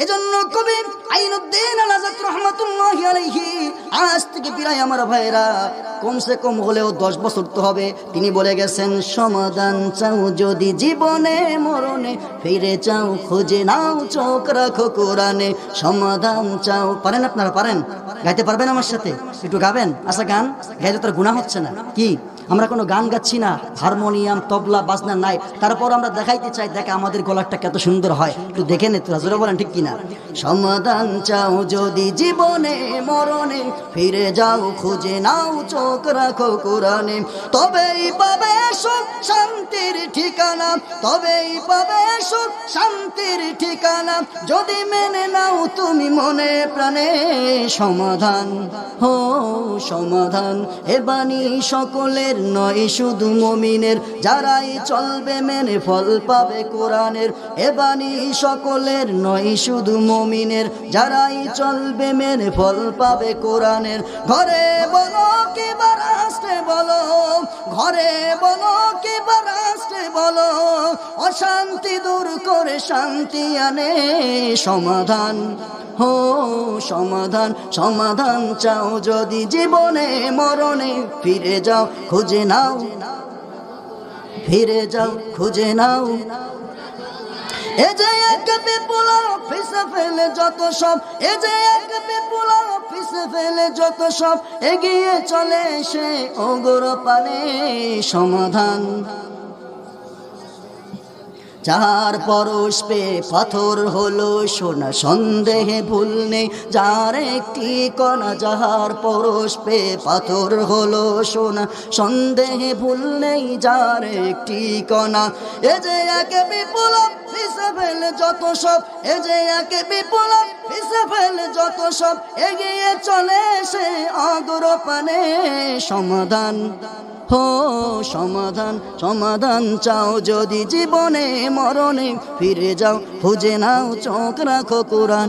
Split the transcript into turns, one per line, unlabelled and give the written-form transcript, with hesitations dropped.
এজন্য কবি আইনুদ্দিন আল আজাদ রহমাতুল্লাহি আলাইহি আজ থেকে প্রায় আমার ভাইরা কমসে কম হলেও 10 বছর তো হবে, তিনি বলে গেছেন, সমাধান চাও যদি জীবনে মরণে, ফিরে চাও খুঁজে নাও চোখ রাখো কোরআনে। সমাধান চাও, পারেন আপনারা? পারেন? গাইতে পারবেন আমার সাথে? একটু গাবেন? আচ্ছা, গান গাইতে তার গুনাহ হচ্ছে না কি? আমরা কোনো গান গাচ্ছি না, হারমোনিয়াম তবলা বাজনা নাই, তারপর আমরা দেখাইতে চাই দেখে আমাদের গলাটা কত সুন্দর হয়। একটু দেখে নে তো, জোরে বলেন ঠিক কিনা? সমাধান চাও যদি জীবনে মরণে, ফিরে যাও খুঁজে নাও চোখ রাখো কোরআনে। তবেই পাবে সুখ শান্তির ঠিকানা, তবেই পাবে সুখ শান্তির ঠিকানা, যদি মেনে নাও তুমি মনে প্রাণে। সমাধান হো সমাধান, এ বাণী সকলের নয় শুধু মুমিনের, যারাই চলবে মেনে ফল পাবে কোরআনের। এ বাণী সকলের নয় শুধু মুমিনের, যারাই চলবে মেনে ফল পাবে কোরআনের। ঘরে বলো কিবা রাষ্ট্রে বলো, ঘরে বলো কিবা রাষ্ট্রে বলো, অশান্তি দূর করে শান্তি আনে। সমাধান হো সমাধান, সমাধান চাও যদি জীবনে মরণে, ফিরে যাও খুঁজে নাও, ফিরে যাও খুঁজে নাও। এ যে এক বিপুলা পিছে ফেলে যত সব, এ যে এক বিপুলা পিছে ফেলে যত সব, এগিয়ে চলে সে অগর পানে। সমাধান যার পরশ পে পাথর হলো সোনা, সন্দেহে ভুল নেই যার একটি কণা। যাহার পরশ পে পাথর হলো সোনা, সন্দেহে ভুল নেই যার একটি কণা। এ যে এক বিপ্লব পিছে ফেলে যত সব, এ যে এক বিপ্লব পিছে ফেলে যত সব, এগিয়ে চলে সে অগ্রপানে। সমাধান হো সমাধান, সমাধান চাও যদি জীবনে মরণে, ফিরে যাও খুঁজে নাও চোখ রাখো কোরআন।